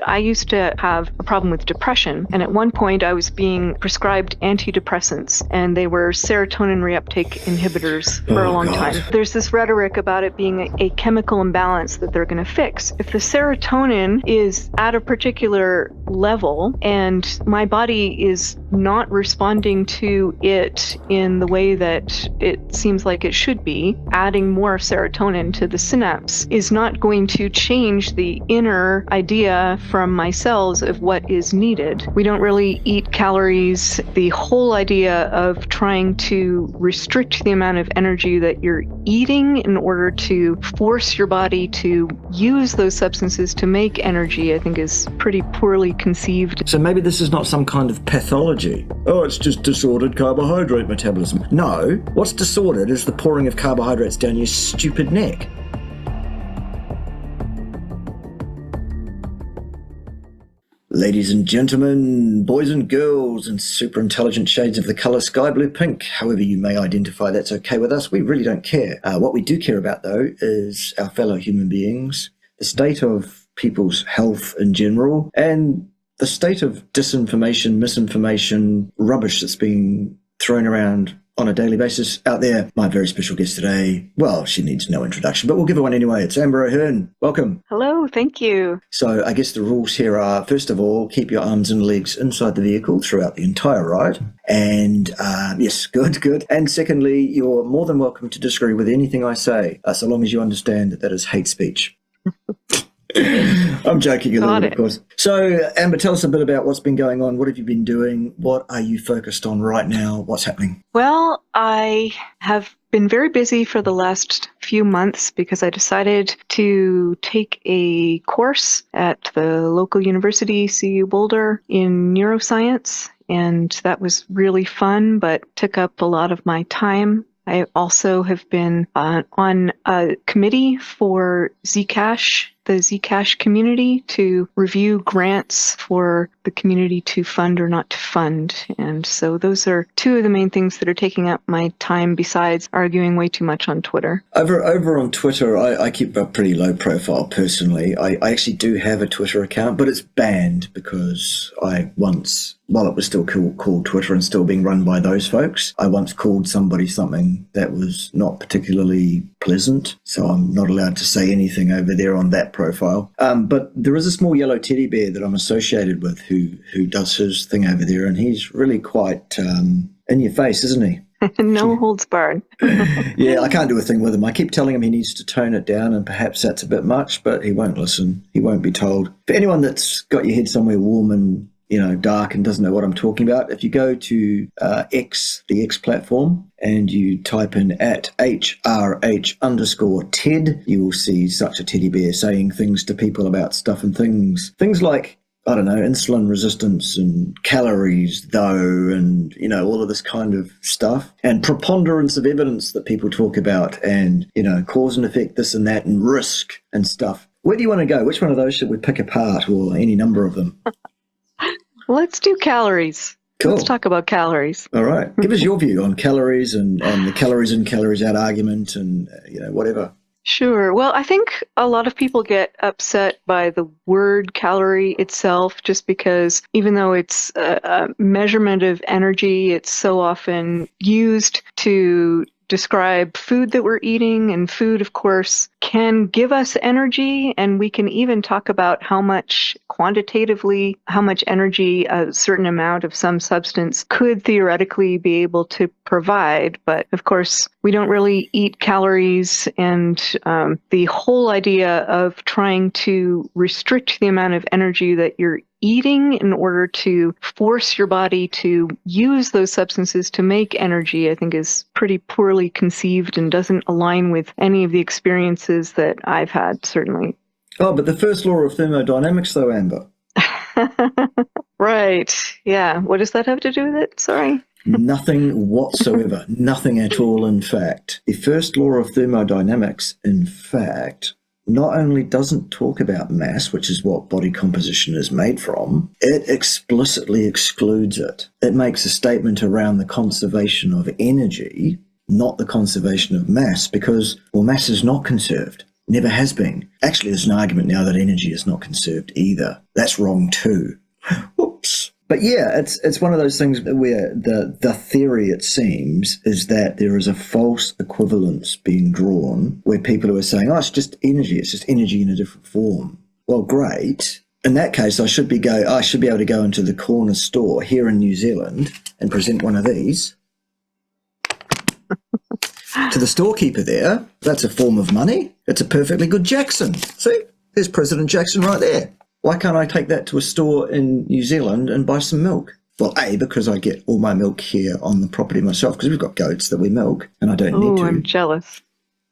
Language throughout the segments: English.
I used to have a problem with depression, and at one point I was being prescribed antidepressants, and they were serotonin reuptake inhibitors for a long time. There's this rhetoric about it being a chemical imbalance that they're going to fix. If the serotonin is at a particular level and my body is not responding to it in the way that it seems like it should be, adding more serotonin to the synapse is not going to change the inner idea from my cells of what is needed. We don't really eat calories. The whole idea of trying to restrict the amount of energy that you're eating in order to force your body to use those substances to make energy, I think, is pretty poorly conceived. So maybe this is not some kind of pathology. Oh, it's just disordered carbohydrate metabolism. No, what's disordered is the pouring of carbohydrates down your stupid neck. Ladies and gentlemen, boys and girls, and super intelligent shades of the colour sky blue pink, however you may identify, that's okay with us. We really don't care. What we do care about, though, is our fellow human beings, the state of people's health in general, and the state of disinformation, misinformation, rubbish that's being thrown around on a daily basis out there. My very special guest today, well, she needs no introduction, but we'll give her one anyway. It's Amber O'Hearn. Welcome. Hello, thank you. So I guess the rules here are, first of all, keep your arms and legs inside the vehicle throughout the entire ride. And yes, good. And secondly, you're more than welcome to disagree with anything I say, so long as you understand that that is hate speech. I'm joking a little bit, of course. So, Amber, tell us a bit about what's been going on. What have you been doing? What are you focused on right now? What's happening? Well, I have been very busy for the last few months because I decided to take a course at the local university, CU Boulder, in neuroscience. And that was really fun, but took up a lot of my time. I also have been on a committee for Zcash, the Zcash community, to review grants for the community to fund or not to fund. And so those are two of the main things that are taking up my time besides arguing way too much on Twitter. Over on Twitter, I keep a pretty low profile personally. I actually do have a Twitter account, but it's banned because I once, while it was still called Twitter and still being run by those folks, I once called somebody something that was not particularly pleasant. So I'm not allowed to say anything over there on that profile. But there is a small yellow teddy bear that I'm associated with who does his thing over there, and he's really quite in your face, isn't he? No holds barred. Yeah, I can't do a thing with him. I keep telling him he needs to tone it down, and perhaps that's a bit much, but he won't listen. He won't be told. For anyone that's got your head somewhere warm and dark and doesn't know what I'm talking about, if you go to X, the X platform, and you type in at @HRH_TED, you will see such a teddy bear saying things to people about stuff and things. Things like, I don't know, insulin resistance and calories, though, and, all of this kind of stuff. And preponderance of evidence that people talk about and, cause and effect, this and that, and risk and stuff. Where do you want to go? Which one of those should we pick apart, or any number of them? Let's do calories. Cool. Let's talk about calories. All right. Give us your view on calories and the calories in, calories out argument and, whatever. Sure. Well, I think a lot of people get upset by the word calorie itself just because even though it's a measurement of energy, it's so often used to describe food that we're eating, and food, of course, can give us energy, and we can even talk about how much energy a certain amount of some substance could theoretically be able to provide. But of course, we don't really eat calories, and the whole idea of trying to restrict the amount of energy that you're eating in order to force your body to use those substances to make energy, I think, is pretty poorly conceived and doesn't align with any of the experiences that I've had, certainly. Oh, but the first law of thermodynamics, though, Amber. Right. Yeah. What does that have to do with it? Sorry. Nothing whatsoever. Nothing at all, in fact. The first law of thermodynamics, in fact, not only doesn't talk about mass, which is what body composition is made from, it explicitly excludes it. It makes a statement around the conservation of energy, not the conservation of mass, because, mass is not conserved. Never has been. Actually, there's an argument now that energy is not conserved either. That's wrong too. Whoops. But yeah, it's one of those things where the theory, it seems, is that there is a false equivalence being drawn where people are saying, oh, it's just energy in a different form. Well, great. In that case, I should be able to go into the corner store here in New Zealand and present one of these to the storekeeper there. That's a form of money. It's a perfectly good Jackson. See, there's President Jackson right there. Why can't I take that to a store in New Zealand and buy some milk? Well, A, because I get all my milk here on the property myself, because we've got goats that we milk, and I don't need to. Oh, I'm jealous.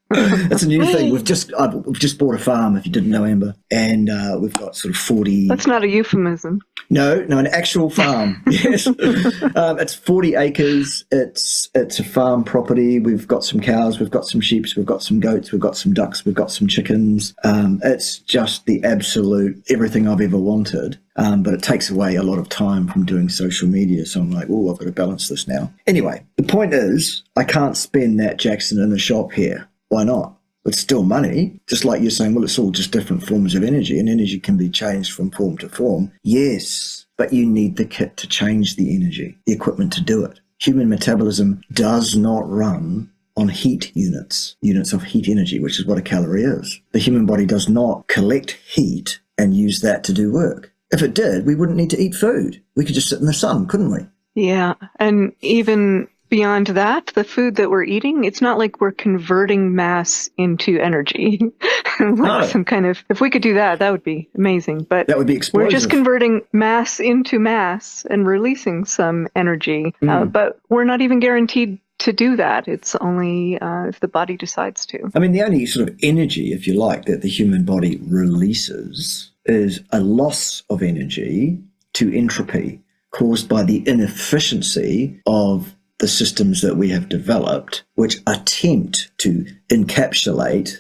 That's a new thing. We've just bought a farm, if you didn't know, Amber, and we've got sort of 40... That's not a euphemism. No, an actual farm. Yes. It's 40 acres. It's a farm property. We've got some cows, we've got some sheep, we've got some goats, we've got some ducks, we've got some chickens. It's just the absolute everything I've ever wanted. But it takes away a lot of time from doing social media. So I'm like, oh, I've got to balance this now. Anyway, the point is, I can't spend that Jackson in the shop here. Why not? It's still money. Just like you're saying, well, it's all just different forms of energy, and energy can be changed from form to form. Yes, but you need the kit to change the energy, the equipment to do it. Human metabolism does not run on heat units of heat energy, which is what a calorie is. The human body does not collect heat and use that to do work. If it did, we wouldn't need to eat food. We could just sit in the sun, couldn't we? Yeah, and even beyond that, the food that we're eating, it's not like we're converting mass into energy. Some kind of, if we could do that, that would be amazing. But that would be explosive. We're just converting mass into mass and releasing some energy. But we're not even guaranteed to do that. It's only if the body decides to. I mean, the only sort of energy, if you like, that the human body releases is a loss of energy to entropy caused by the inefficiency of the systems that we have developed, which attempt to encapsulate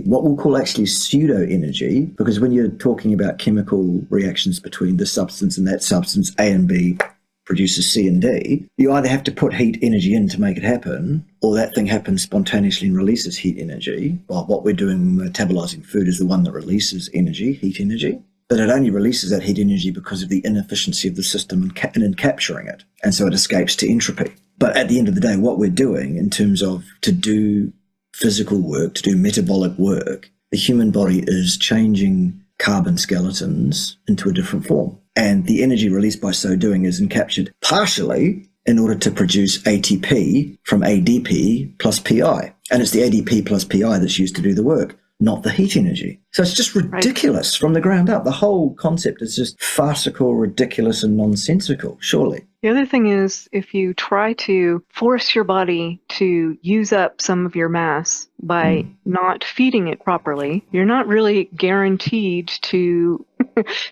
what we'll call actually pseudo-energy, because when you're talking about chemical reactions between this substance and that substance, A and B produces C and D, you either have to put heat energy in to make it happen, or that thing happens spontaneously and releases heat energy. Well, what we're doing metabolizing food is the one that releases energy, heat energy. But it only releases that heat energy because of the inefficiency of the system in capturing it. And so it escapes to entropy. But at the end of the day, what we're doing in terms of to do physical work, to do metabolic work, the human body is changing carbon skeletons into a different form. And the energy released by so doing is encaptured partially in order to produce ATP from ADP plus PI. And it's the ADP plus PI that's used to do the work, not the heat energy. So it's just ridiculous from the ground up. The whole concept is just farcical, ridiculous, and nonsensical, surely. The other thing is, if you try to force your body to use up some of your mass by not feeding it properly, you're not really guaranteed to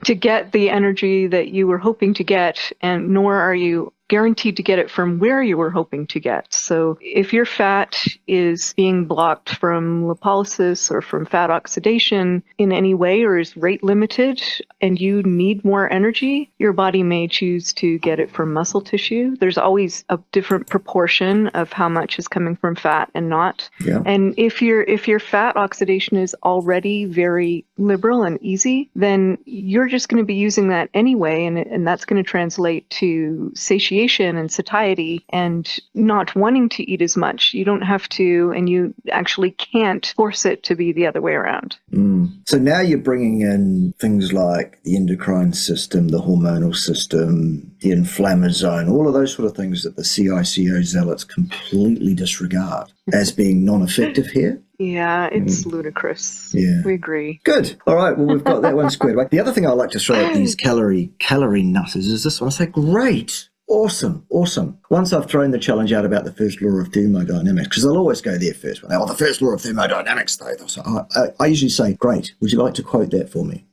get the energy that you were hoping to get, and nor are you guaranteed to get it from where you were hoping to get. So if your fat is being blocked from lipolysis or from fat oxidation in any way, or is rate limited, and you need more energy, your body may choose to get it from muscle tissue. There's always a different proportion of how much is coming from fat and not. Yeah. And if your fat oxidation is already very liberal and easy, then you're just going to be using that anyway, and that's going to translate to satiation and satiety and not wanting to eat as much. You don't have to, and you actually can't force it to be the other way around. So now you're bringing in things like the endocrine system, the hormonal system, the inflammasome, all of those sort of things that the CICO zealots completely disregard as being non-effective here. Yeah, it's ludicrous. Yeah. We agree. Good. All right. Well, we've got that one squared away. The other thing I like to throw at these calorie nutters is this one. I say, great. Awesome. Once I've thrown the challenge out about the first law of thermodynamics, because I'll always go there first. Oh, the first law of thermodynamics, though. So I usually say, great. Would you like to quote that for me?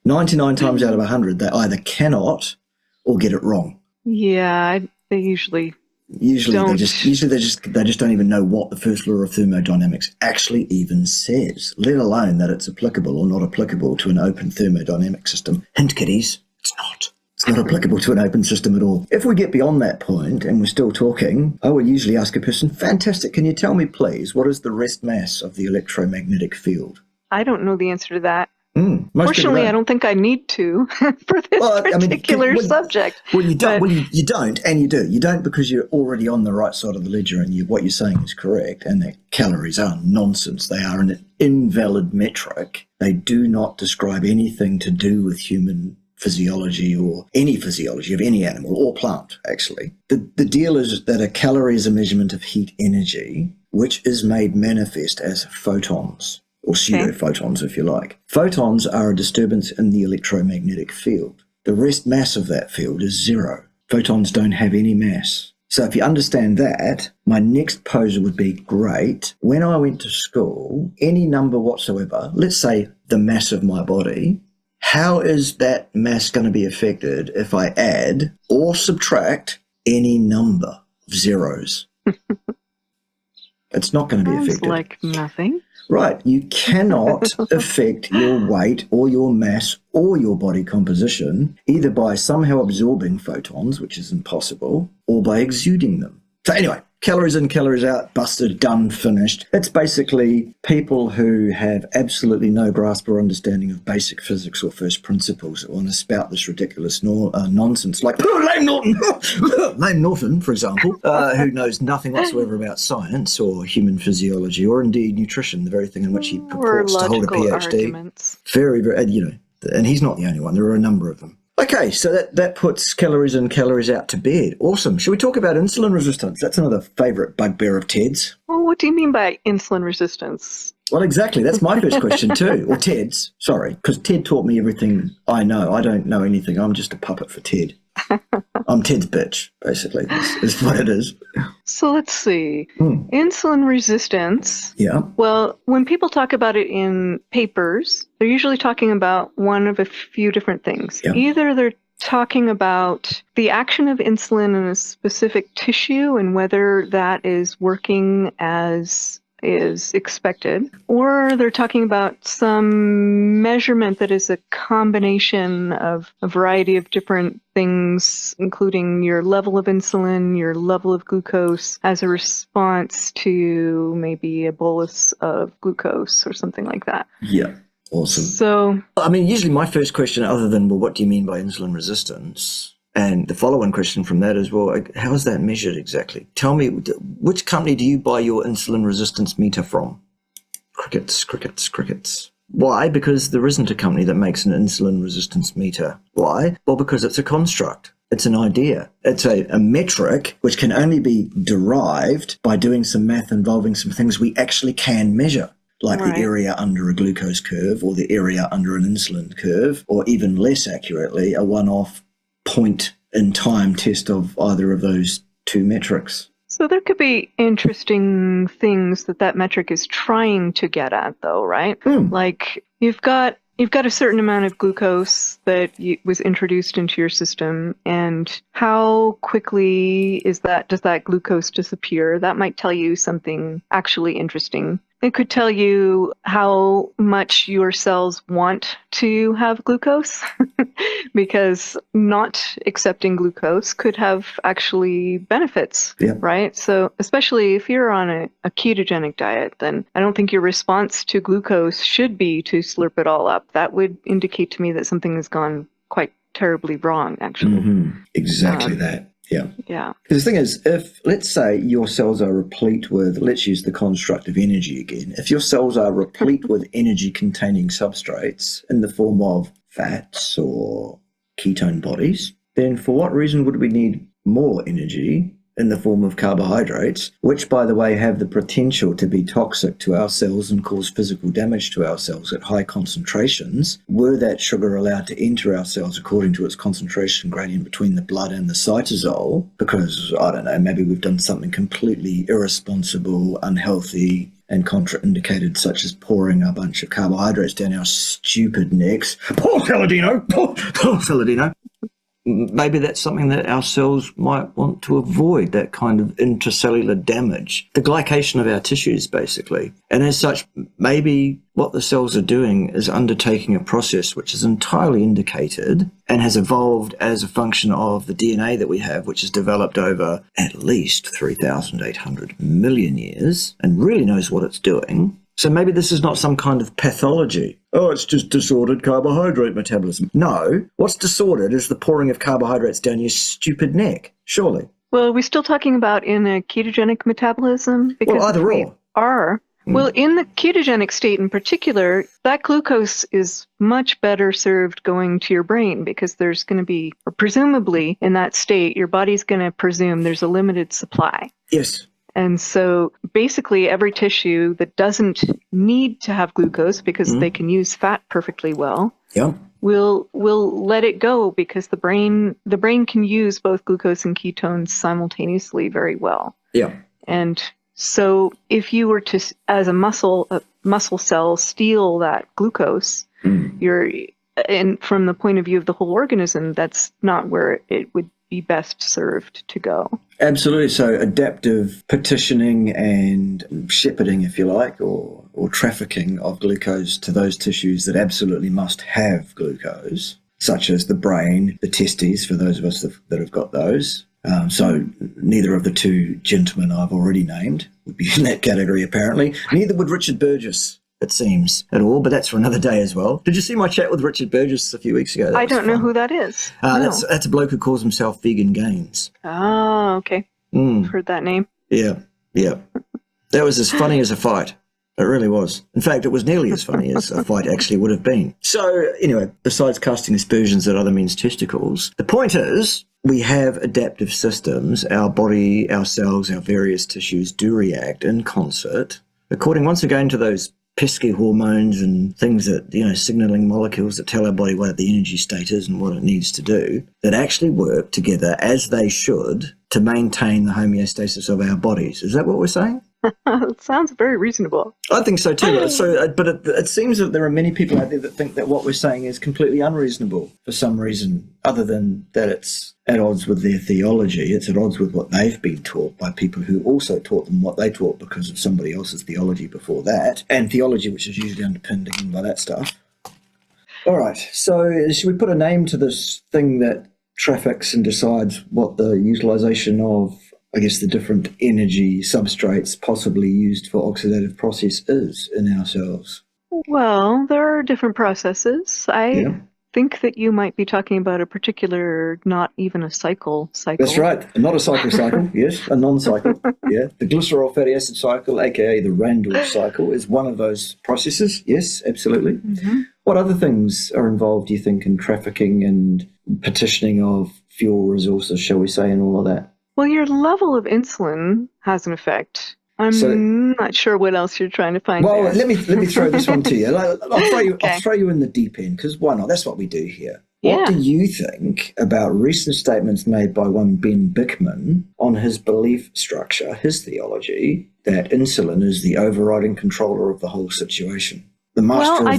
99 times out of 100, they either cannot or get it wrong. Yeah, they usually they just don't even know what the first law of thermodynamics actually even says, let alone that it's applicable or not applicable to an open thermodynamic system. Hint, kiddies, it's not. It's not applicable to an open system at all. If we get beyond that point and we're still talking, I would usually ask a person, fantastic, can you tell me please, what is the rest mass of the electromagnetic field? I don't know the answer to that. Fortunately, I don't think I need to for this particular subject. Well, you don't. Well, you don't, and you do. You don't because you're already on the right side of the ledger, and what you're saying is correct. And that calories are nonsense. They are an invalid metric. They do not describe anything to do with human physiology or any physiology of any animal or plant. Actually, the deal is that a calorie is a measurement of heat energy, which is made manifest as photons. Or pseudophotons, if you like. Photons are a disturbance in the electromagnetic field. The rest mass of that field is zero. Photons don't have any mass. So if you understand that, my next pose would be, great, when I went to school, any number whatsoever, let's say the mass of my body, how is that mass going to be affected if I add or subtract any number of zeros? It's not going to be affected. Like nothing. Right. You cannot affect your weight or your mass or your body composition either by somehow absorbing photons, which is impossible, or by exuding them. So anyway, calories in, calories out, busted, done, finished. It's basically people who have absolutely no grasp or understanding of basic physics or first principles that want to spout this ridiculous nonsense, like Lane Norton, Lane Norton, for example, who knows nothing whatsoever about science or human physiology or indeed nutrition, the very thing in which he purports to hold a PhD. Arguments. Very, very, and he's not the only one. There are a number of them. Okay, so that puts calories in, calories out to bed. Awesome. Shall we talk about insulin resistance? That's another favourite bugbear of Ted's. Well, what do you mean by insulin resistance? Well, exactly. That's my first question too. Or Ted's, sorry, because Ted taught me everything I know. I don't know anything. I'm just a puppet for Ted. I'm Ted's bitch, basically, is what it is. So let's see. Insulin resistance. Yeah. Well, when people talk about it in papers, they're usually talking about one of a few different things. Yeah. Either they're talking about the action of insulin in a specific tissue and whether that is working as is expected, or they're talking about some measurement that is a combination of a variety of different things, including your level of insulin, your level of glucose as a response to maybe a bolus of glucose or something like that. Yeah. Awesome. So, I mean, usually my first question, other than, well, what do you mean by insulin resistance? And the follow-on question from that is, well, how is that measured exactly? Tell me, which company do you buy your insulin resistance meter from? Crickets, crickets, crickets. Why? Because there isn't a company that makes an insulin resistance meter. Why? Well, because it's a construct. It's an idea. It's a metric which can only be derived by doing some math involving some things we actually can measure, like the area under a glucose curve or the area under an insulin curve, or even less accurately, a one-off point in time test of either of those two metrics. So there could be interesting things that metric is trying to get at, though, right? Like you've got a certain amount of glucose that was introduced into your system, and how quickly does that glucose disappear? That might tell you something actually interesting. It could tell you how much your cells want to have glucose, because not accepting glucose could have actually benefits, right? So especially if you're on a ketogenic diet, then I don't think your response to glucose should be to slurp it all up. That would indicate to me that something has gone quite terribly wrong, actually. Exactly that. Yeah. Yeah. Because the thing is, if, let's say, your cells are replete with, let's use the construct of energy again. If your cells are replete with energy-containing substrates in the form of fats or ketone bodies, then for what reason would we need more energy in the form of carbohydrates, which, by the way, have the potential to be toxic to our cells and cause physical damage to our cells at high concentrations, were that sugar allowed to enter our cells according to its concentration gradient between the blood and the cytosol, because, I don't know, maybe we've done something completely irresponsible, unhealthy, and contraindicated, such as pouring a bunch of carbohydrates down our stupid necks. Poor Saladino! Poor Saladino! maybe that's something that our cells might want to avoid, that kind of intracellular damage, the glycation of our tissues, basically. And as such, maybe what the cells are doing is undertaking a process which is entirely indicated and has evolved as a function of the DNA that we have, which has developed over at least 3,800 million years and really knows what it's doing. So maybe this is not some kind of pathology. Oh, it's just disordered carbohydrate metabolism. No, what's disordered is the pouring of carbohydrates down your stupid neck, surely. Well, are we still talking about in a ketogenic metabolism? Because well, either or. Are. Well, in the ketogenic state in particular, that glucose is much better served going to your brain because there's going to be, or presumably in that state, your body's going to presume there's a limited supply. Yes. And so basically every tissue that doesn't need to have glucose because they can use fat perfectly well, will let it go because the brain can use both glucose and ketones simultaneously very well. Yeah. And so if you were to, as a muscle cell, steal that glucose, and from the point of view of the whole organism, that's not where it would be best served to go. Absolutely. So adaptive petitioning and shepherding, if you like, or trafficking of glucose to those tissues that absolutely must have glucose, such as the brain, the testes, for those of us that have got those. So neither of the two gentlemen I've already named would be in that category, apparently. Neither would Richard Burgess, it seems, at all, but that's for another day as well. Did you see my chat with Richard Burgess a few weeks ago? I don't know who that is. No. That's a bloke who calls himself Vegan Gains. Oh, okay. I've heard that name. Yeah. That was as funny as a fight. It really was. In fact, it was nearly as funny as a fight actually would have been. So, anyway, besides casting aspersions at other men's testicles, the point is we have adaptive systems. Our body, our cells, our various tissues do react in concert, according once again to those pesky hormones and things that, signaling molecules that tell our body what the energy state is and what it needs to do, that actually work together as they should to maintain the homeostasis of our bodies. Is that what we're saying? It sounds very reasonable. I think so too. But it seems that there are many people out there that think that what we're saying is completely unreasonable for some reason, other than that it's at odds with their theology. It's at odds with what they've been taught by people who also taught them what they taught because of somebody else's theology before that, and theology which is usually underpinned again by that stuff. All right, so should we put a name to this thing that traffics and decides what the utilisation of, I guess, the different energy substrates possibly used for oxidative process is in our cells? Well, there are different processes. I think that you might be talking about a particular, not even a cycle. That's right. Not a cycle, yes, a non-cycle. Yeah, the glycerol fatty acid cycle, aka the Randle cycle, is one of those processes. Yes, absolutely. Mm-hmm. What other things are involved, do you think, in trafficking and petitioning of fuel resources, shall we say, and all of that? Well, your level of insulin has an effect. I'm not sure what else you're trying to find. Well, let me throw this one to you. I'll throw you in the deep end because why not? That's what we do here. What do you think about recent statements made by one Ben Bickman on his belief structure, his theology, that insulin is the overriding controller of the whole situation? The master of them all.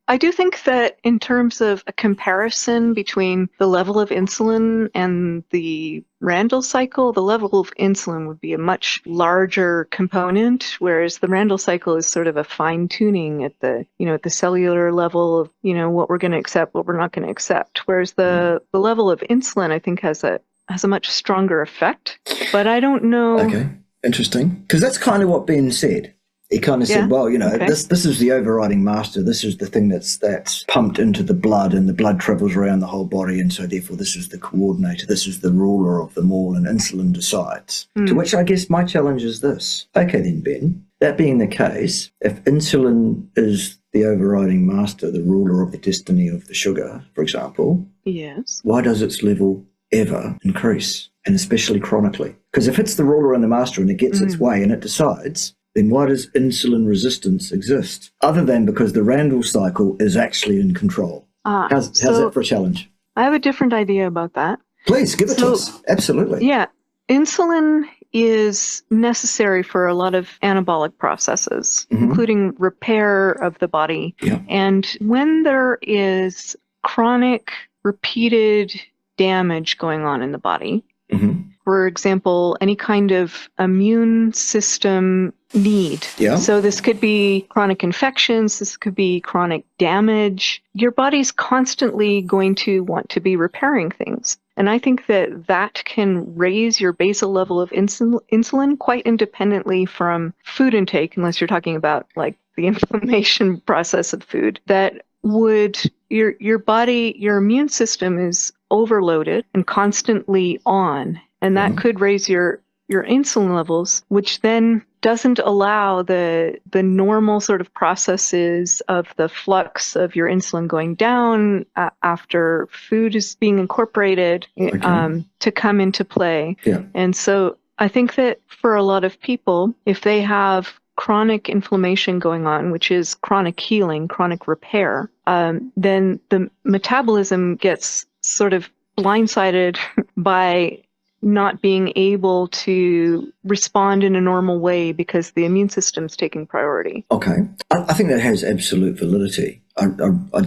I do think that in terms of a comparison between the level of insulin and the Randle cycle, the level of insulin would be a much larger component, whereas the Randle cycle is sort of a fine-tuning at the cellular level of, what we're going to accept, what we're not going to accept. Whereas the level of insulin, I think, has a much stronger effect. But I don't know. Okay, interesting. Because that's kind of what Ben said. He kind of said, well, this is the overriding master. This is the thing that's pumped into the blood, and the blood travels around the whole body, and so therefore this is the coordinator. This is the ruler of them all, and insulin decides. To which I guess my challenge is this. Okay then, Ben, that being the case, if insulin is the overriding master, the ruler of the destiny of the sugar, for example, yes, why does its level ever increase, and especially chronically? Because if it's the ruler and the master and it gets its way and it decides, then why does insulin resistance exist? Other than because the Randle cycle is actually in control. How's that for a challenge? I have a different idea about that. Please, give it to us. Absolutely. Yeah. Insulin is necessary for a lot of anabolic processes, including repair of the body. Yeah. And when there is chronic, repeated damage going on in the body. Mm-hmm. For example, any kind of immune system need. Yeah. So this could be chronic infections, this could be chronic damage. Your body's constantly going to want to be repairing things. And I think that that can raise your basal level of insulin quite independently from food intake, unless you're talking about like the inflammation process of food. That would, your body, your immune system is overloaded and constantly on. And that could raise your insulin levels, which then doesn't allow the normal sort of processes of the flux of your insulin going down after food is being incorporated to come into play. Yeah. And so I think that for a lot of people, if they have chronic inflammation going on, which is chronic healing, chronic repair, then the metabolism gets sort of blindsided by not being able to respond in a normal way because the immune system's taking priority. Okay. I think that has absolute validity. I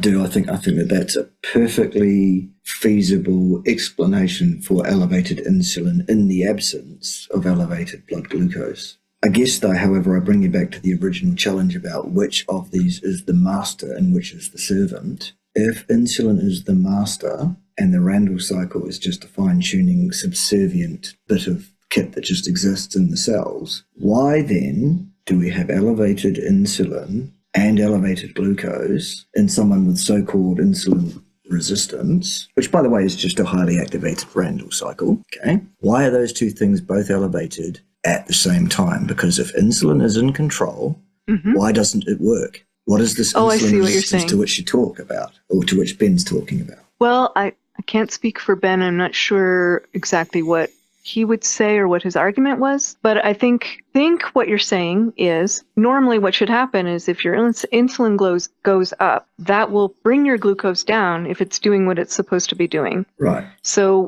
do. I think that that's a perfectly feasible explanation for elevated insulin in the absence of elevated blood glucose. I guess, though, however, I bring you back to the original challenge about which of these is the master and which is the servant. If insulin is the master and the Randle cycle is just a fine-tuning subservient bit of kit that just exists in the cells, why then do we have elevated insulin and elevated glucose in someone with so-called insulin resistance, which, by the way, is just a highly activated Randle cycle? Okay. Why are those two things both elevated at the same time? Because if insulin is in control, why doesn't it work? What is this insulin resistance to which you talk about, or to which Ben's talking about? Well, I can't speak for Ben. I'm not sure exactly what he would say or what his argument was, but I think what you're saying is normally what should happen is if your insulin goes up, that will bring your glucose down if it's doing what it's supposed to be doing. Right. So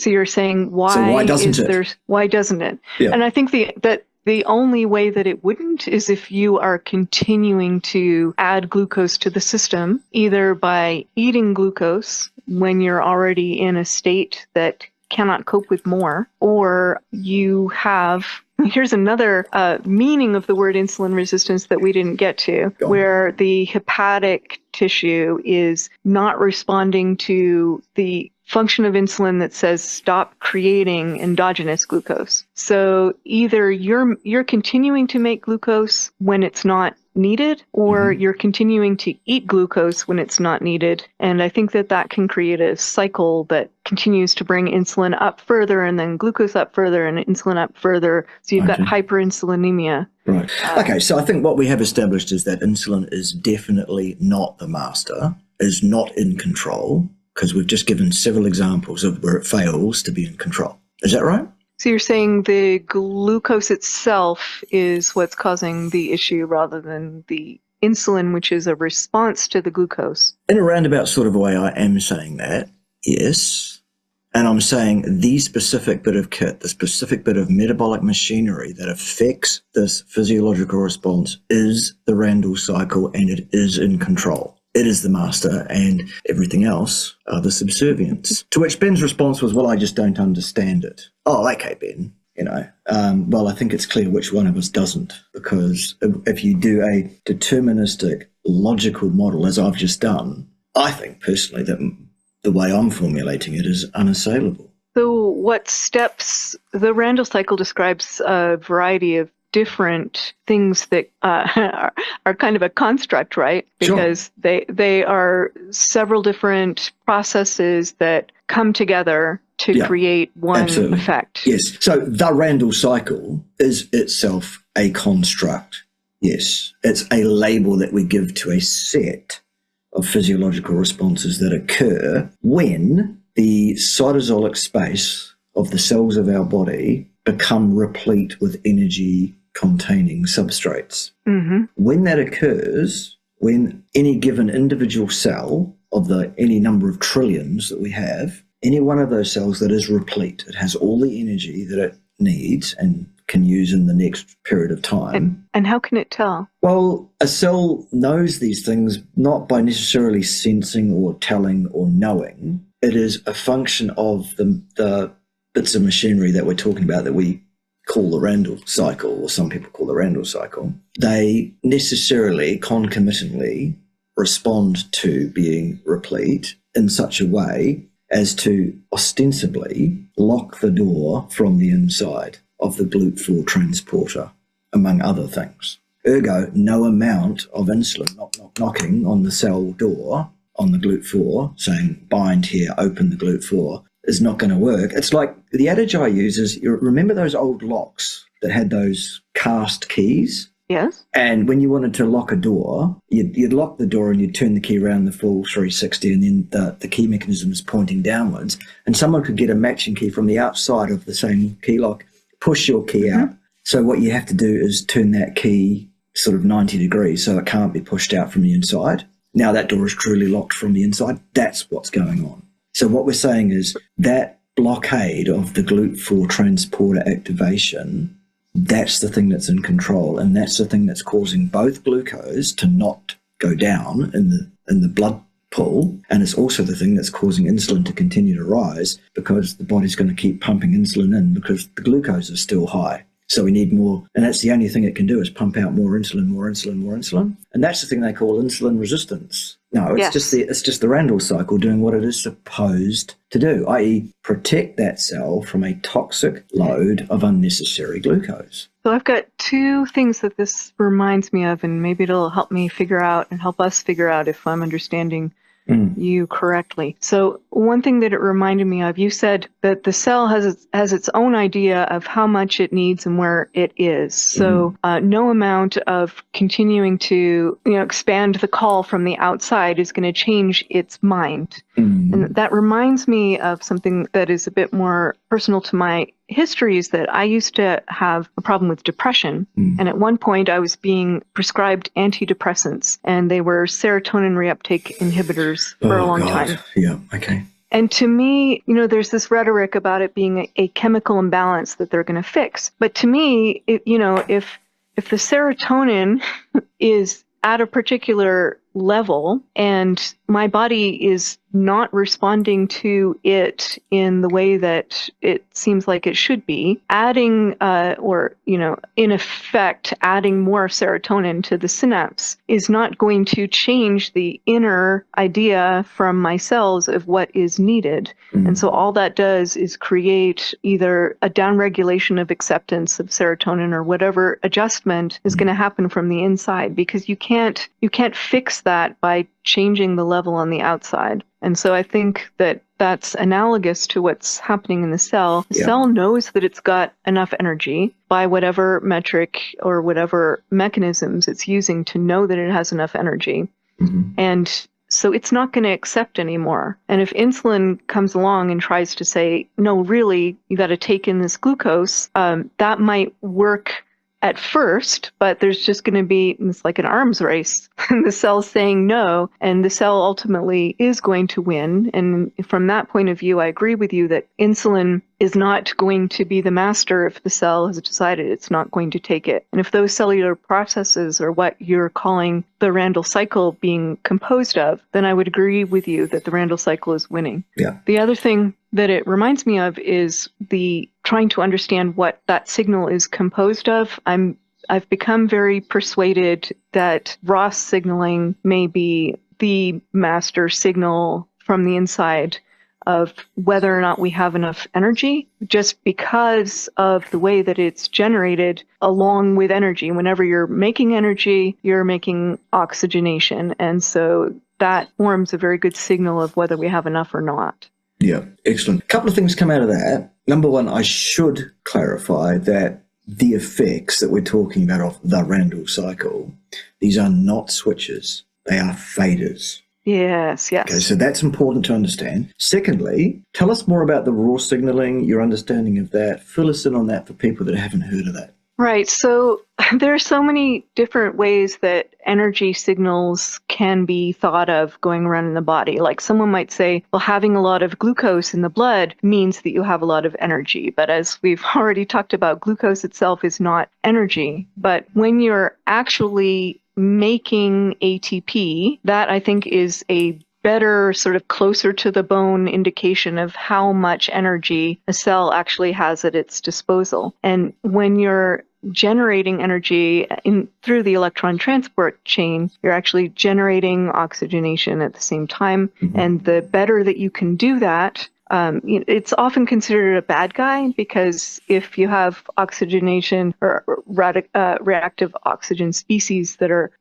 you're saying why doesn't it? Yeah. And I think the only way that it wouldn't is if you are continuing to add glucose to the system, either by eating glucose when you're already in a state that cannot cope with more, or you have, here's another meaning of the word insulin resistance that we didn't get to, where the hepatic tissue is not responding to the function of insulin that says stop creating endogenous glucose. So either you're continuing to make glucose when it's not needed, or you're continuing to eat glucose when it's not needed. And I think that can create a cycle that continues to bring insulin up further and then glucose up further and insulin up further. So you've got hyperinsulinemia. Right. Okay, so I think what we have established is that insulin is definitely not the master, is not in control, because we've just given several examples of where it fails to be in control. Is that right? So you're saying the glucose itself is what's causing the issue rather than the insulin, which is a response to the glucose? In a roundabout sort of way, I am saying that, yes. And I'm saying the specific bit of kit, the specific bit of metabolic machinery that affects this physiological response is the Randle cycle, and it is in control. It is the master, and everything else are the subservients. To which Ben's response was, well, I just don't understand it. Oh, okay, Ben. Well, I think it's clear which one of us doesn't, because if you do a deterministic, logical model, as I've just done, I think personally that the way I'm formulating it is unassailable. So what steps, the Randle cycle describes a variety of different things that are kind of a construct, right? Because they are several different processes that come together to create one effect. Yes. So the Randle cycle is itself a construct. Yes. It's a label that we give to a set of physiological responses that occur when the cytosolic space of the cells of our body become replete with energy containing substrates. When that occurs, when any given individual cell of any number of trillions that we have, any one of those cells that is replete, it has all the energy that it needs and can use in the next period of time. And how can it tell? Well, a cell knows these things not by necessarily sensing or telling or knowing, it is a function of the bits of machinery that we're talking about that we call the Randle cycle, or some people call the Randle cycle. They necessarily, concomitantly, respond to being replete in such a way as to ostensibly lock the door from the inside of the GLUT4 transporter, among other things. Ergo, no amount of insulin knocking on the cell door on the GLUT4, saying bind here, open the GLUT4, is not going to work. It's like the adage I use is, you remember those old locks that had those cast keys? Yes. And when you wanted to lock a door, you'd lock the door and you'd turn the key around the full 360, and then the key mechanism is pointing downwards. And someone could get a matching key from the outside of the same key lock, push your key out. So what you have to do is turn that key sort of 90 degrees so it can't be pushed out from the inside. Now that door is truly locked from the inside. That's what's going on. So what we're saying is that blockade of the GLUT4 transporter activation, that's the thing that's in control, and that's the thing that's causing both glucose to not go down in the blood pool, and it's also the thing that's causing insulin to continue to rise, because the body's going to keep pumping insulin in because the glucose is still high. So we need more, and that's the only thing it can do, is pump out more insulin, more insulin, more insulin. And that's the thing they call insulin resistance. No, it's just the Randle cycle doing what it is supposed to do, i.e. protect that cell from a toxic load of unnecessary glucose. So I've got two things that this reminds me of, and maybe it'll help me figure out and help us figure out if I'm understanding you correctly. So one thing that it reminded me of, you said that the cell has its own idea of how much it needs and where it is. So no amount of continuing to expand the call from the outside is going to change its mind. And that reminds me of something that is a bit more personal to my history, is that I used to have a problem with depression. And at one point I was being prescribed antidepressants, and they were serotonin reuptake inhibitors for a long time. Yeah, okay. And to me, there's this rhetoric about it being a chemical imbalance that they're going to fix. But to me, if the serotonin is at a particular level and my body is not responding to it in the way that it seems like it should be, adding in effect adding more serotonin to the synapse is not going to change the inner idea from my cells of what is needed. And so all that does is create either a downregulation of acceptance of serotonin, or whatever adjustment is going to happen from the inside, because you can't fix that by changing the level on the outside. And so I think that that's analogous to what's happening in the cell. The cell knows that it's got enough energy by whatever metric or whatever mechanisms it's using to know that it has enough energy. And so it's not going to accept anymore. And if insulin comes along and tries to say, no, really, you got to take in this glucose, that might work at first, but there's just going to be, it's like an arms race. The cell's saying no, and the cell ultimately is going to win. And from that point of view, I agree with you that insulin is not going to be the master if the cell has decided it's not going to take it. And if those cellular processes are what you're calling the Randle cycle being composed of, then I would agree with you that the Randle cycle is winning. Yeah. The other thing that it reminds me of is the trying to understand what that signal is composed of. I've become very persuaded that Ross signaling may be the master signal from the inside of whether or not we have enough energy, just because of the way that it's generated along with energy. Whenever you're making energy, you're making oxygenation. And so that forms a very good signal of whether we have enough or not. Yeah, excellent. A couple of things come out of that. Number one, I should clarify that the effects that we're talking about of the Randle cycle, these are not switches. They are faders. Yes. Okay, so that's important to understand. Secondly, tell us more about the raw signaling, your understanding of that. Fill us in on that for people that haven't heard of that. Right. So there are so many different ways that energy signals can be thought of going around in the body. Like someone might say, well, having a lot of glucose in the blood means that you have a lot of energy. But as we've already talked about, glucose itself is not energy. But when you're actually making ATP, that I think is a better, sort of closer to the bone indication of how much energy a cell actually has at its disposal. And when you're generating energy through the electron transport chain, you're actually generating oxygenation at the same time. Mm-hmm. And the better that you can do that, it's often considered a bad guy, because if you have oxygenation or reactive oxygen species that are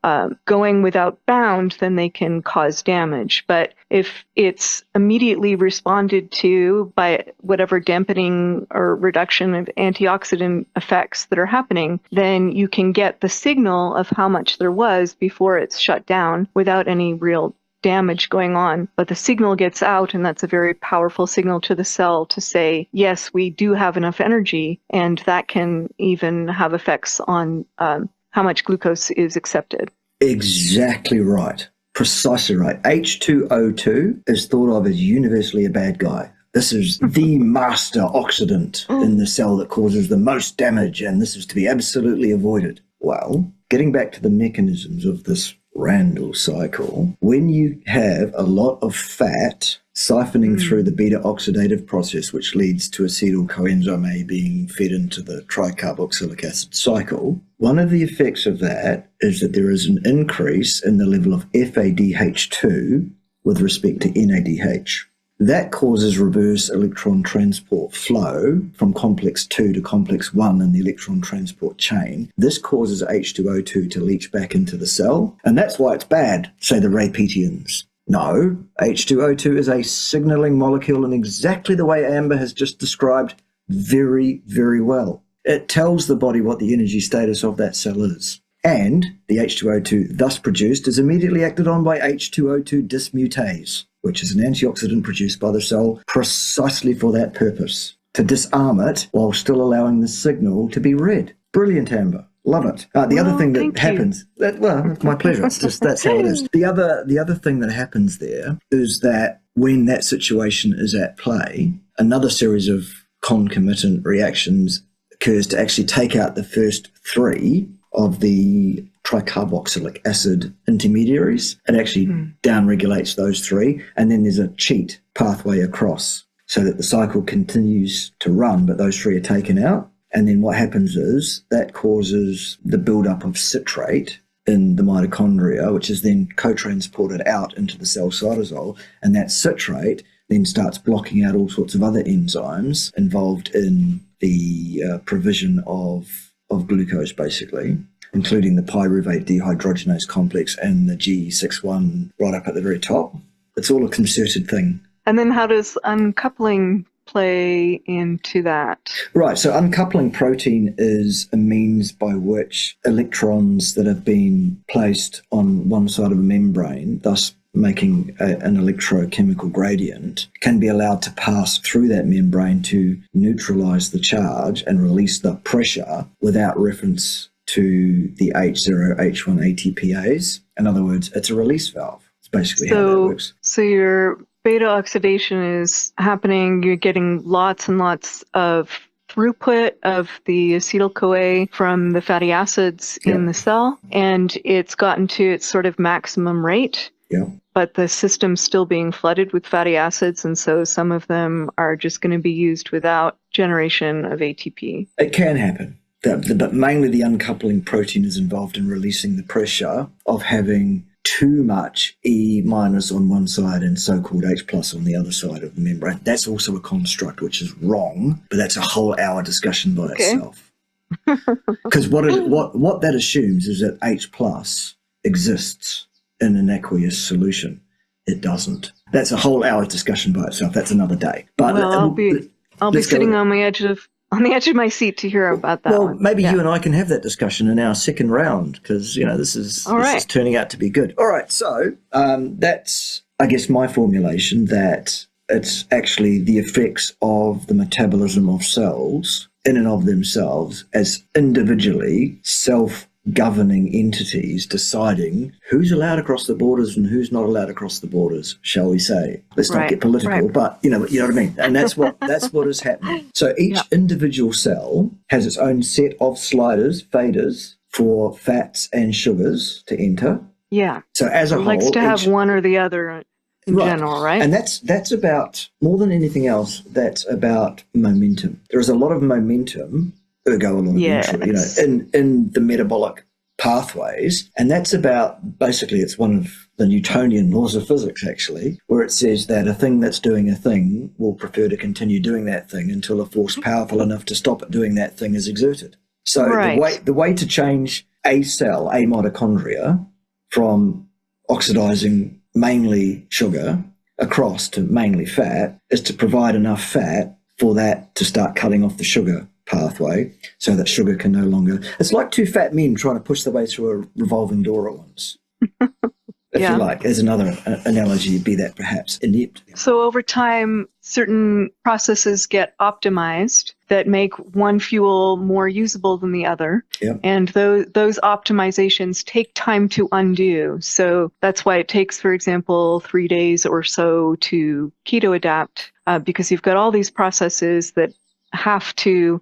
going without bound, then they can cause damage. But if it's immediately responded to by whatever dampening or reduction of antioxidant effects that are happening, then you can get the signal of how much there was before it's shut down without any real damage going on. But the signal gets out, and that's a very powerful signal to the cell to say, yes, we do have enough energy, and that can even have effects on how much glucose is accepted. Exactly right. Precisely right. H2O2 is thought of as universally a bad guy. This is the master oxidant in the cell that causes the most damage, and this is to be absolutely avoided. Well, getting back to the mechanisms of this Randle cycle, when you have a lot of fat siphoning through the beta oxidative process, which leads to acetyl coenzyme A being fed into the tricarboxylic acid cycle, one of the effects of that is that there is an increase in the level of FADH2 with respect to NADH. That causes reverse electron transport flow from complex 2 to complex 1 in the electron transport chain. This causes H2O2 to leach back into the cell, and that's why it's bad, say the Rapetians. No, H2O2 is a signaling molecule in exactly the way Amber has just described very, very well. It tells the body what the energy status of that cell is. And the H2O2 thus produced is immediately acted on by H2O2 dismutase, which is an antioxidant produced by the cell precisely for that purpose, to disarm it while still allowing the signal to be read. Brilliant, Amber. Love it. The other thing that happens, it's my pleasure. It's just, that's how it is. The other thing that happens there is that when that situation is at play, another series of concomitant reactions occurs to actually take out the first three of the tricarboxylic acid intermediaries. It actually downregulates those three, and then there's a cheat pathway across so that the cycle continues to run, but those three are taken out. And then what happens is that causes the buildup of citrate in the mitochondria, which is then co-transported out into the cell cytosol, and that citrate then starts blocking out all sorts of other enzymes involved in the provision of glucose, basically, including the pyruvate dehydrogenase complex and the G61 right up at the very top. It's all a concerted thing. And then how does uncoupling play into that? Right, so uncoupling protein is a means by which electrons that have been placed on one side of a membrane, thus making an electrochemical gradient, can be allowed to pass through that membrane to neutralize the charge and release the pressure without reference to the H0, H1 ATPase. In other words, it's a release valve. It's basically how that works. So your beta oxidation is happening. You're getting lots and lots of throughput of the acetyl-CoA from the fatty acids in the cell, and it's gotten to its sort of maximum rate. Yeah. But the system's still being flooded with fatty acids, and so some of them are just going to be used without generation of ATP. It can happen, but mainly the uncoupling protein is involved in releasing the pressure of having too much E minus on one side and so-called H plus on the other side of the membrane. That's also a construct which is wrong, but that's a whole hour discussion by itself. Because what that assumes is that H plus exists in an aqueous solution. It doesn't. That's a whole hour discussion by itself. That's another day. But I'll be sitting on the edge of my seat to hear about that. Well, maybe you and I can have that discussion in our second round, because this is turning out to be good. All right, so that's, I guess, my formulation, that it's actually the effects of the metabolism of cells in and of themselves as individually self-governing entities deciding who's allowed across the borders and who's not allowed across the borders, shall we say. Let's not get political, but you know what I mean. And that's what is happening. So each individual cell has its own set of sliders, faders, for fats and sugars to enter. Yeah. So as a whole, likes to have one or the other. in general, right? And that's about, more than anything else, that's about momentum. There is a lot of momentum, ergo along in the metabolic pathways, and that's about, basically, it's one of the Newtonian laws of physics, actually, where it says that a thing that's doing a thing will prefer to continue doing that thing until a force powerful enough to stop it doing that thing is exerted. So the way to change a cell, a mitochondria, from oxidizing mainly sugar across to mainly fat is to provide enough fat for that to start cutting off the sugar pathway so that sugar can no longer... It's like two fat men trying to push their way through a revolving door at once. If you like, as another analogy, be that perhaps inept. So over time, certain processes get optimized that make one fuel more usable than the other. Yep. And those optimizations take time to undo. So that's why it takes, for example, 3 days or so to keto adapt, because you've got all these processes that have to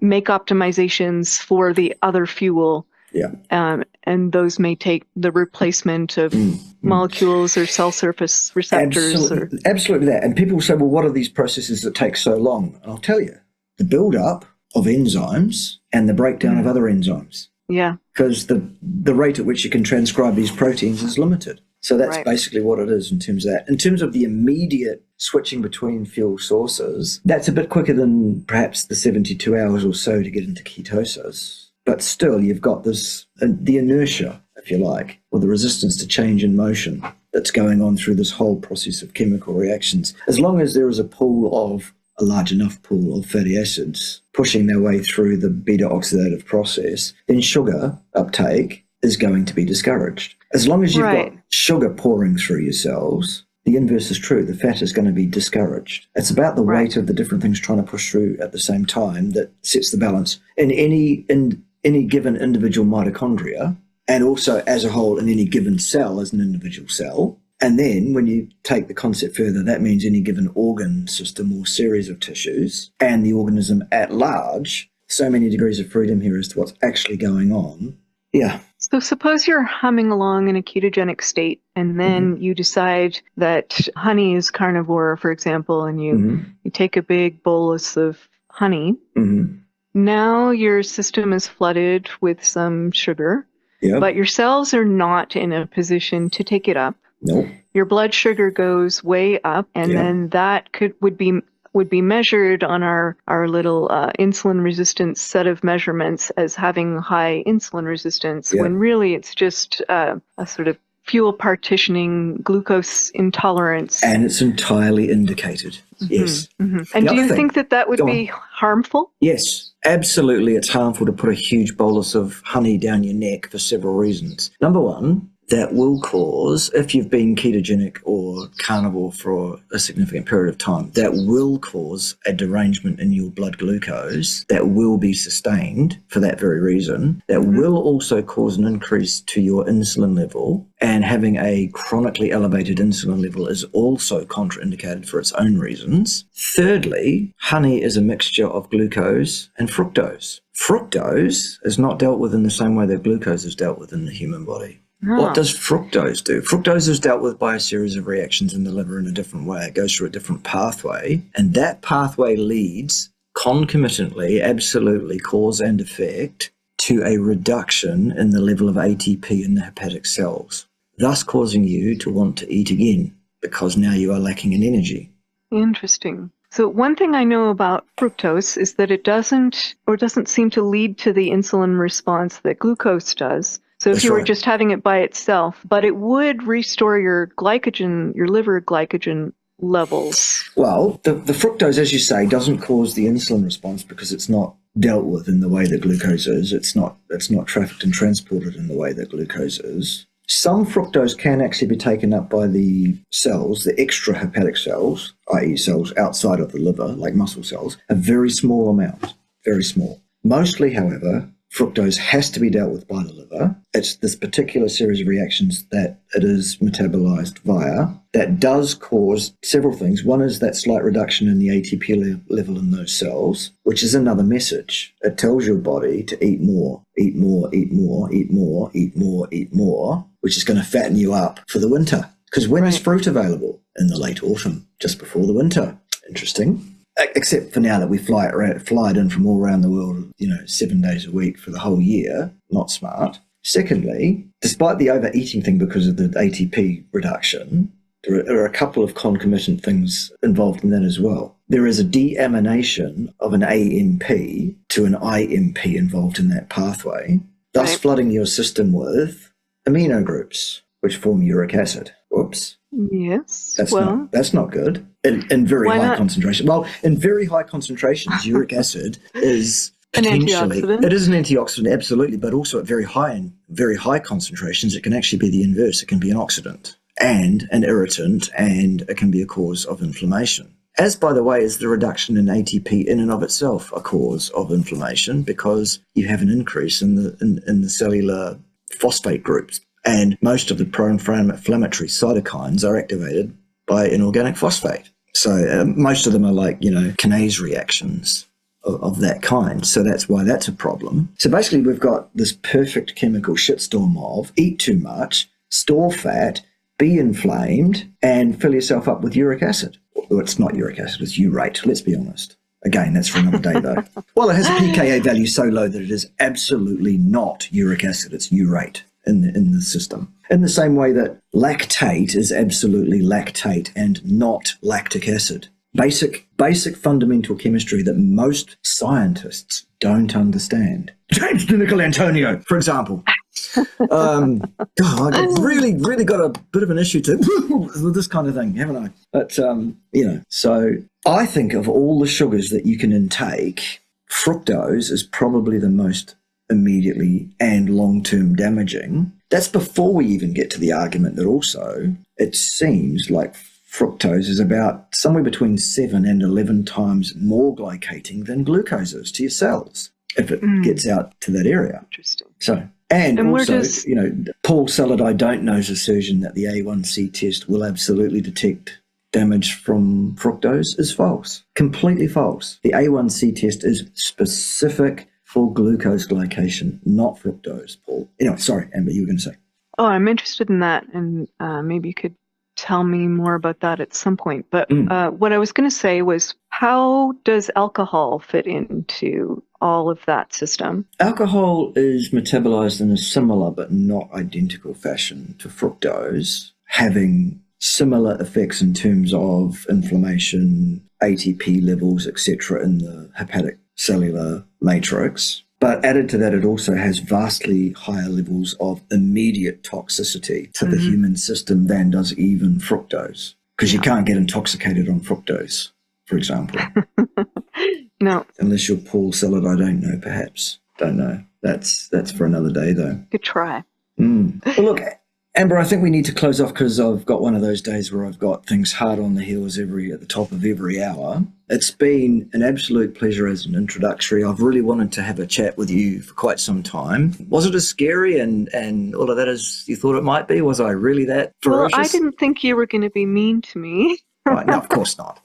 make optimizations for the other fuel. Yeah. And those may take the replacement of molecules or cell surface receptors. Absolutely that. And people say, well, what are these processes that take so long? And I'll tell you, the build-up of enzymes and the breakdown of other enzymes. Yeah. Because the rate at which you can transcribe these proteins is limited. So that's basically what it is in terms of that. In terms of the immediate switching between fuel sources, that's a bit quicker than perhaps the 72 hours or so to get into ketosis. But still, you've got this, the inertia, if you like, or the resistance to change in motion that's going on through this whole process of chemical reactions. As long as there is a large enough pool of fatty acids pushing their way through the beta-oxidative process, then sugar uptake is going to be discouraged. As long as you've got sugar pouring through your cells, the inverse is true. The fat is going to be discouraged. It's about the weight of the different things trying to push through at the same time that sets the balance. In any given individual mitochondria, and also as a whole in any given cell as an individual cell. And then when you take the concept further, that means any given organ system or series of tissues and the organism at large. So many degrees of freedom here as to what's actually going on. Yeah. So suppose you're humming along in a ketogenic state and then you decide that honey is carnivore, for example, and you take a big bolus of honey. Now your system is flooded with some sugar, but your cells are not in a position to take it up. Nope. Your blood sugar goes way up, and then that would be measured on our little insulin resistance set of measurements as having high insulin resistance, when really it's just a sort of fuel partitioning glucose intolerance. And it's entirely indicated. Yes. And do you think that would be harmful? Yes, absolutely. It's harmful to put a huge bolus of honey down your neck for several reasons. Number one, that will cause, if you've been ketogenic or carnivore for a significant period of time, that will cause a derangement in your blood glucose that will be sustained for that very reason. That will also cause an increase to your insulin level, and having a chronically elevated insulin level is also contraindicated for its own reasons. Thirdly, honey is a mixture of glucose and fructose. Fructose is not dealt with in the same way that glucose is dealt with in the human body. What does fructose do? Fructose is dealt with by a series of reactions in the liver in a different way. It goes through a different pathway, and that pathway leads concomitantly, absolutely, cause and effect, to a reduction in the level of ATP in the hepatic cells, thus causing you to want to eat again because now you are lacking in energy. Interesting. So one thing I know about fructose is that it doesn't seem to lead to the insulin response that glucose does. So if you were just having it by itself, but it would restore your glycogen, your liver glycogen levels. Well, the fructose, as you say, doesn't cause the insulin response because it's not dealt with in the way that glucose is. It's not trafficked and transported in the way that glucose is. Some fructose can actually be taken up by the cells, the extrahepatic cells, i.e. cells outside of the liver, like muscle cells, a very small amount, very small. Mostly, however, fructose has to be dealt with by the liver. It's this particular series of reactions that it is metabolized via that does cause several things. One is that slight reduction in the ATP level in those cells, which is another message. It tells your body to eat more, eat more, eat more, eat more, eat more, eat more, which is going to fatten you up for the winter. Because when is fruit available? In the late autumn, just before the winter. Interesting. Except for now that we fly it in from all around the world, 7 days a week for the whole year. Not smart. Secondly, despite the overeating thing because of the ATP reduction, there are a couple of concomitant things involved in that as well. There is a deamination of an AMP to an IMP involved in that pathway, thus flooding your system with amino groups, which form uric acid. Whoops. Yes. That's not good. In very high concentration. Well, in very high concentrations, uric acid is an antioxidant. It is an antioxidant, absolutely, but also at very high concentrations, it can actually be the inverse. It can be an oxidant and an irritant, and it can be a cause of inflammation. As, by the way, is the reduction in ATP in and of itself a cause of inflammation, because you have an increase in the cellular phosphate groups, and most of the pro-inflammatory cytokines are activated by inorganic phosphate. So most of them are like, kinase reactions of that kind. So that's why that's a problem. So basically we've got this perfect chemical shitstorm of eat too much, store fat, be inflamed, and fill yourself up with uric acid. Well, it's not uric acid, it's urate, let's be honest. Again, that's for another day, though. Well, it has a pKa value so low that it is absolutely not uric acid, it's urate in the system. In the same way that lactate is absolutely lactate and not lactic acid. Basic fundamental chemistry that most scientists don't understand. James Nicol Antonio, for example. God, I've really got a bit of an issue with this kind of thing, haven't I? But, so I think of all the sugars that you can intake, fructose is probably the most immediately and long-term damaging. That's before we even get to the argument that also it seems like fructose is about somewhere between 7 and 11 times more glycating than glucose is to your cells if it gets out to that area. Interesting. So, and also, Paul Sellard, I don't know's assertion that the A1C test will absolutely detect damage from fructose is false. Completely false. The A1C test is specific for glucose glycation, not fructose, Paul. Anyway, sorry, Amber, you were going to say. Oh, I'm interested in that, and maybe you could tell me more about that at some point. But what I was going to say was, how does alcohol fit into all of that system? Alcohol is metabolized in a similar but not identical fashion to fructose, having similar effects in terms of inflammation, ATP levels, etc., in the hepatic cellular matrix. But added to that, it also has vastly higher levels of immediate toxicity to the human system than does even fructose, because you can't get intoxicated on fructose, for example. No. Unless you're Paul Sellard, I don't know, perhaps. Don't know. That's for another day, though. Good try. Well, look, Amber, I think we need to close off because I've got one of those days where I've got things hard on the heels at the top of every hour. It's been an absolute pleasure as an introductory. I've really wanted to have a chat with you for quite some time. Was it as scary and all of that as you thought it might be? Was I really that ferocious? Well, I didn't think you were going to be mean to me. Right, no, of course not.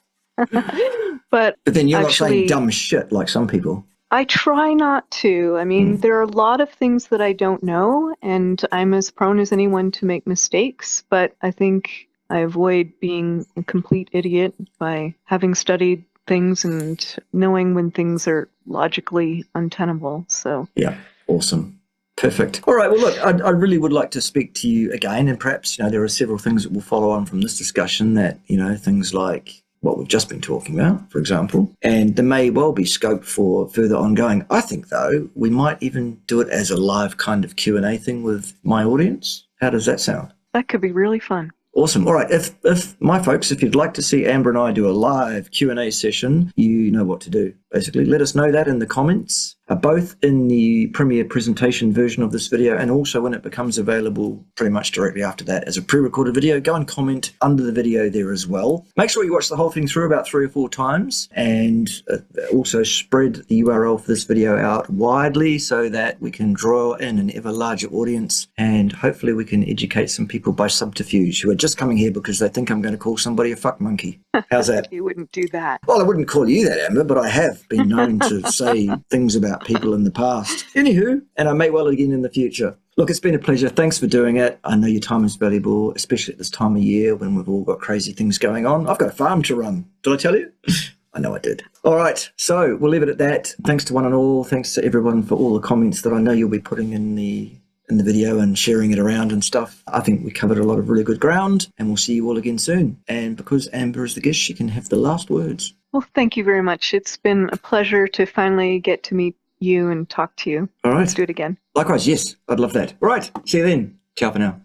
But then you're not saying dumb shit like some people. I try not to. I mean, there are a lot of things that I don't know, and I'm as prone as anyone to make mistakes, but I think I avoid being a complete idiot by having studied things and knowing when things are logically untenable. So yeah, awesome. Perfect. All right. Well, look, I really would like to speak to you again, and perhaps, there are several things that will follow on from this discussion that, things like what we've just been talking about, for example, and there may well be scope for further ongoing. I think, though, we might even do it as a live kind of Q&A thing with my audience. How does that sound? That could be really fun. Awesome. All right. If my folks, if you'd like to see Amber and I do a live Q&A session, you know what to do. Basically, let us know that in the comments, both in the premiere presentation version of this video and also when it becomes available pretty much directly after that as a pre-recorded video. Go and comment under the video there as well. Make sure you watch the whole thing through about 3 or 4 times, and also spread the URL for this video out widely so that we can draw in an ever larger audience, and hopefully we can educate some people by subterfuge who are just coming here because they think I'm going to call somebody a fuck monkey. How's that? You wouldn't do that. Well, I wouldn't call you that, Amber, but I have been known to say things about people in the past. Anywho, and I may well again in the future. Look, it's been a pleasure. Thanks for doing it. I know your time is valuable, especially at this time of year when we've all got crazy things going on. I've got a farm to run. Did I tell you? I know I did. All right, so we'll leave it at that. Thanks to one and all. Thanks to everyone for all the comments that I know you'll be putting in the video and sharing it around and stuff. I think we covered a lot of really good ground, and we'll see you all again soon. And because Amber is the guest, she can have the last words. Well, thank you very much. It's been a pleasure to finally get to meet you and talk to you. All right. Let's do it again. Likewise, yes. I'd love that. All right. See you then. Ciao for now.